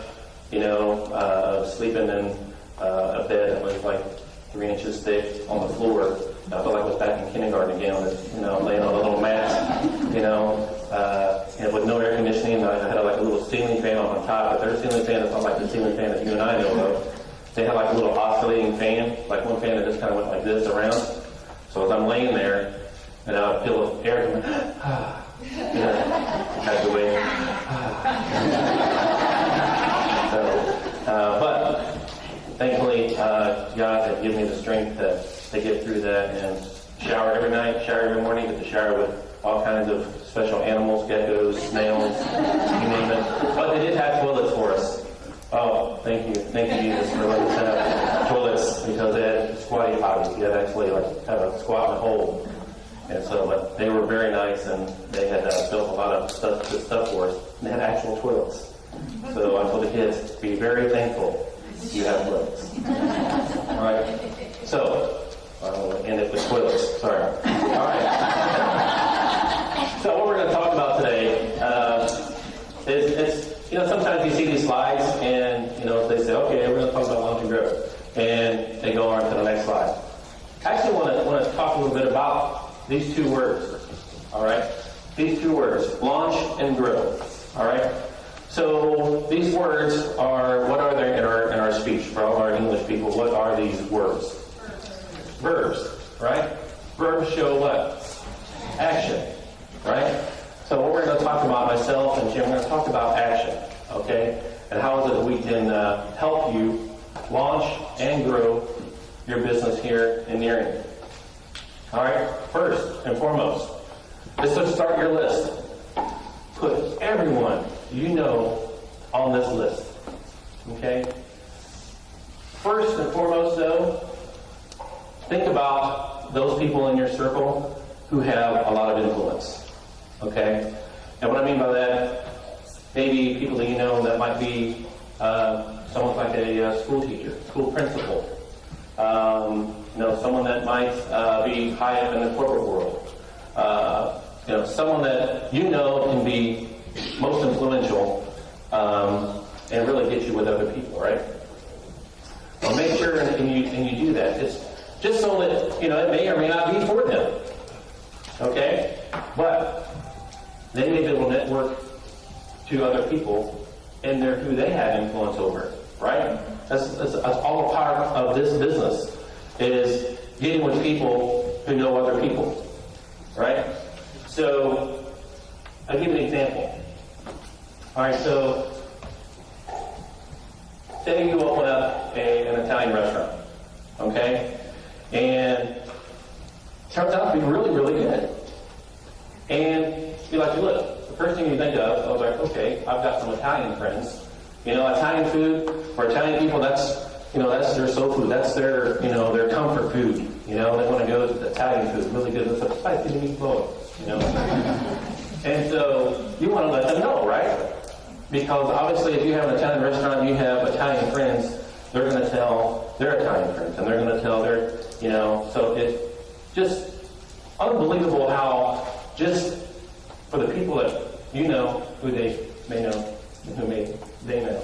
[SPEAKER 7] sleeping in a bed that was like 3 inches thick on the floor, I felt like I was back in kindergarten again. Laying on a little mat, and with no air conditioning. I had like a little ceiling fan on top, but their ceiling fan is not like the ceiling fan that you and I know of. They had like a little oscillating fan, like one fan that just kind of went like this around. So as I'm laying there, and I would feel the air coming, had to wait. But thankfully, God had given me the strength to get through that and shower every night, shower every morning, get to shower with all kinds of special animals, geckos, snails, you name it. But they did have toilets for us. Oh, thank you, Jesus, for letting us have toilets, because they had squatty potties. You had actually have a squat in a hole. And so, but they were very nice, and they had built a lot of good stuff for us. And they had actual toilets. So I told the kids, be very thankful you have toilets. All right. So I'll end it with toilets. Sorry. All right. So what we're going to talk about today is sometimes you see these slides and, they say, okay, we're going to talk about Mountain Grove. And they go on to the next slide. Actually, a little bit about these two words. All right? These two words, launch and grow. All right? So these words are, what are they in our speech? For all our English people, what are these words? Verbs, right? Verbs show what? Action, right? So what we're going to talk about, myself and Jim, we're going to talk about action, okay? And how is it that we can help you launch and grow your business here in Nerium. All right, first and foremost, is to start your list. Put everyone you know on this list, okay? First and foremost, though, think about those people in your circle who have a lot of influence, okay? And what I mean by that, maybe people that you know that might be someone like a school teacher, school principal, someone that might be high up in the corporate world, someone that you know can be most influential and really get you with other people, right? Well, make sure and you do that. It's just so that, it may or may not be for them. Okay? But they may be able to network to other people and who they have influence over, right? That's all a part of this business, is getting with people who know other people, right? So, I'll give you an example. All right, so say you open up an Italian restaurant, okay? And it turns out to be really, really good. And you're like, look, the first thing you think of, I was like, okay, I've got some Italian friends. Italian food, for Italian people, that's their soul food. That's their, their comfort food. They want to go to Italian food, really good. It's a spicy meatball, And so you want to let them know, right? Because obviously if you have an Italian restaurant and you have Italian friends, they're going to tell their Italian friends, and they're going to tell their, so it's just unbelievable how just for the people that who they may know, and who they know.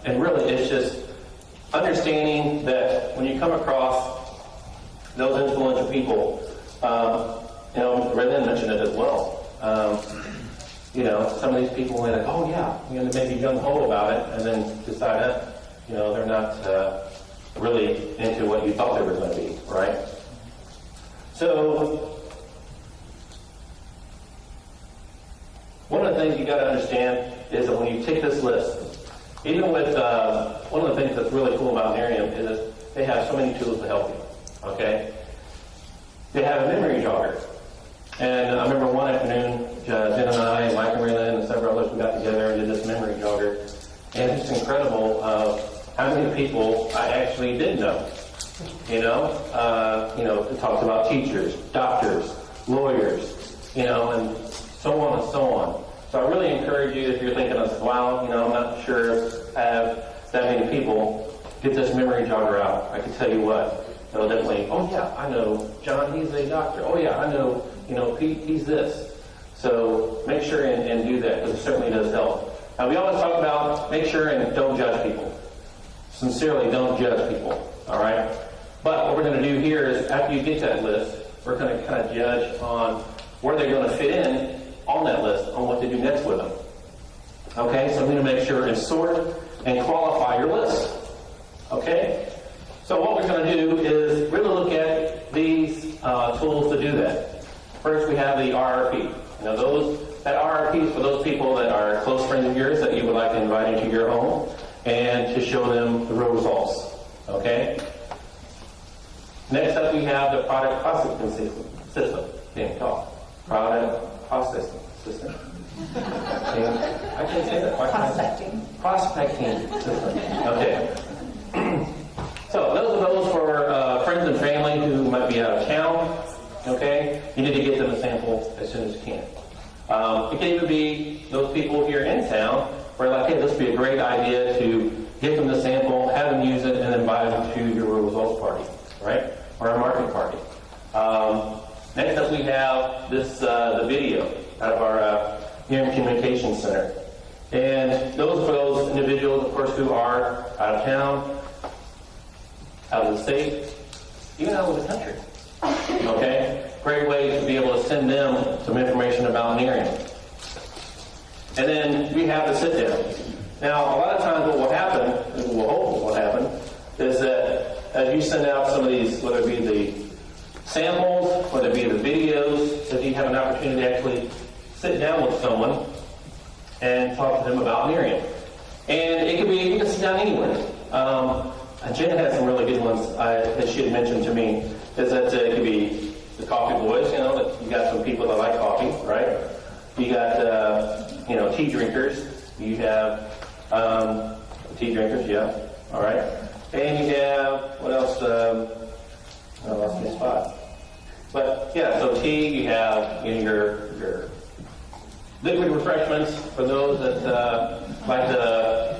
[SPEAKER 7] And really it's just understanding that when you come across those influential people, Raelyn mentioned it as well. Some of these people are like, oh yeah, maybe gung-ho about it, and then decide that, they're not really into what you thought they were going to be, right? So, one of the things you got to understand is that when you take this list, even with one of the things that's really cool about Nerium is they have so many tools to help you. Okay, they have a memory jogger, and I remember one afternoon, Jen and I, Mike and Raelyn, and several others, we got together and did this memory jogger, and it's incredible how many people I actually did know. It talks about teachers, doctors, lawyers, and so on and so on. So I really encourage you, if you're thinking of, wow, I'm not sure I have that many people, get this memory jogger out. I can tell you what, it'll definitely, oh yeah, I know John, he's a doctor. Oh yeah, I know, Pete, he's this. So make sure and do that, because it certainly does help. Now we always talk about, make sure and don't judge people. Sincerely, don't judge people, all right? But what we're going to do here is, after you get that list, we're going to kind of judge on where they're going to fit in on that list, on what to do next with them. Okay, so I'm going to make sure and sort and qualify your list. Okay? So what we're going to do is really look at these tools to do that. First, we have the RRP. That RRP is for those people that are close friends of yours that you would like to invite into your home and to show them the real results. Okay? Next up, we have the product processing system. Can't talk. Product processing system. I can't say that. Prospecting system. Okay. So those for friends and family who might be out of town. Okay, you need to get them a sample as soon as you can. It can even be those people here in town where, like, hey, this would be a great idea to get them the sample, have them use it, and then invite them to your results party, right? Or a marketing party. Next up, we have the video out of our Nerium Communications Center. And those for those individuals, of course, who are out of town, out of the state, even out of the country. great way to be able to send them some information about Nerium. And then we have the sit down. Now, a lot of times what will happen, and we'll hope will happen, is that as you send out some of these, whether it be the samples, whether it be the videos, that you have an opportunity to actually sit down with someone and talk to them about Nerium. And it could be, you can sit down anywhere. Jen had some really good ones that she had mentioned to me, is that it could be the coffee boys, you know, that you got some people that like coffee, right? You got, you know, tea drinkers. You have tea drinkers, yeah, all right. And you have, what else? I lost my spot. But yeah, so tea, you have, you know, your liquid refreshments for those that like the,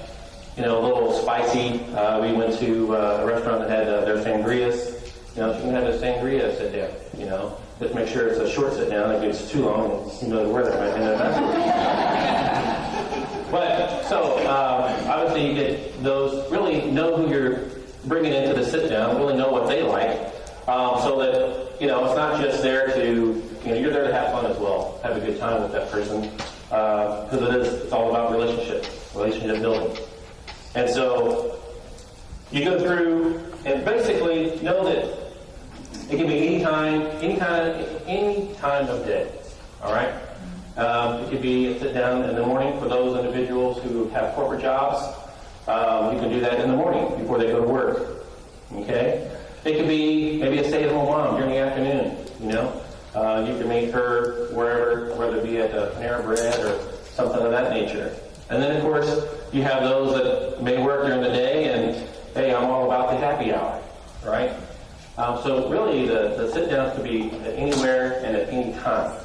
[SPEAKER 7] you know, a little spicy. We went to a restaurant that had their sangrias. You know, so you can have a sangria sit down, you know. Just make sure it's a short sit down. If it's too long, you know where that might end up. But, so, obviously you get those, really know who you're bringing into the sit down, really know what they like, so that, you know, it's not just there to, you know, you're there to have fun as well, have a good time with that person, because it's all about relationship building. And so, you go through and basically know that it can be any time of day, all right? It could be a sit down in the morning for those individuals who have corporate jobs. You can do that in the morning before they go to work, okay? It could be maybe a stay-at-home mom during the afternoon, you know? You can meet her wherever, whether it be at a Panera Bread or something of that nature. And then, of course, you have those that may work during the day and, hey, I'm all about the happy hour, right? So really, the sit-downs could be anywhere and at any time.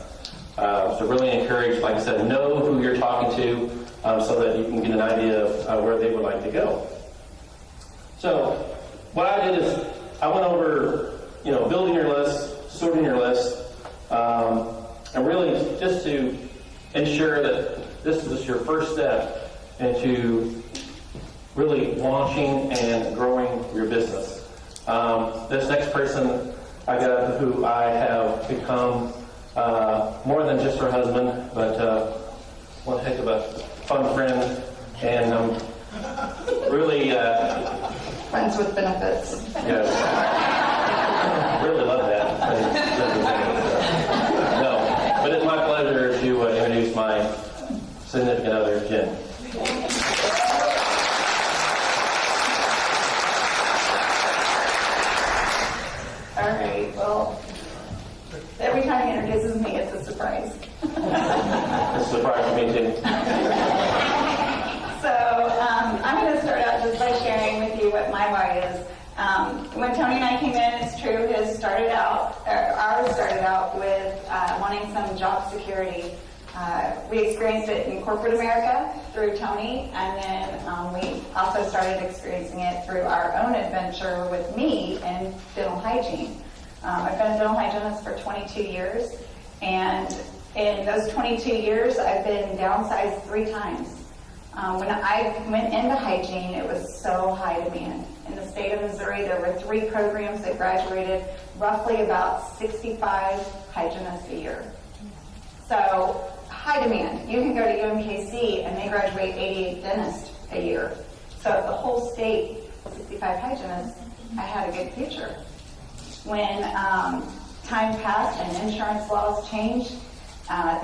[SPEAKER 7] So really encourage, like I said, know who you're talking to so that you can get an idea of where they would like to go. So what I did is I went over, you know, building your list, sorting your list, and really just to ensure that this is your first step into really launching and growing your business. This next person I got, who I have become more than just her husband, but one heck of a fun friend, and really
[SPEAKER 8] Friends with benefits.
[SPEAKER 7] yes, really love that. No, but it's my pleasure to introduce my significant other, Jen.
[SPEAKER 8] All right, well, every time he introduces me, it's a surprise.
[SPEAKER 7] It's a surprise to me too.
[SPEAKER 8] So I'm going to start out just by sharing with you what my why is. When Tony and I came in, it's true, ours started out with wanting some job security. We experienced it in corporate America through Tony, and then we also started experiencing it through our own adventure with me in dental hygiene. I've been a dental hygienist for 22 years, and in those 22 years, I've been downsized 3 times. When I went into hygiene, it was so high demand. In the state of Missouri, there were 3 programs that graduated roughly about 65 hygienists a year. So, high demand. You can go to UMKC and they graduate 88 dentists a year. So if the whole state, 65 hygienists, I had a good future. When time passed and insurance laws changed, I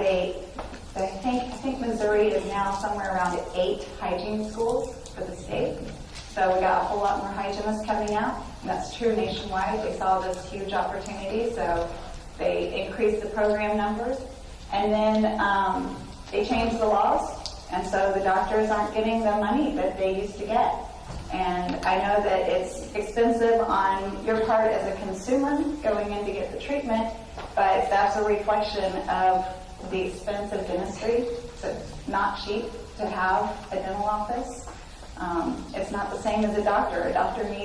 [SPEAKER 8] think Missouri is now somewhere around 8 hygiene schools for the state. So we got a whole lot more hygienists coming out, and that's true nationwide. They saw this huge opportunity, so they increased the program numbers. And then they changed the laws, and so the doctors aren't getting the money that they used to get. And I know that it's expensive on your part as a consumer going in to get the treatment, but that's a reflection of the expense of dentistry. It's not cheap to have a dental office. It's not the same as a doctor. A doctor needs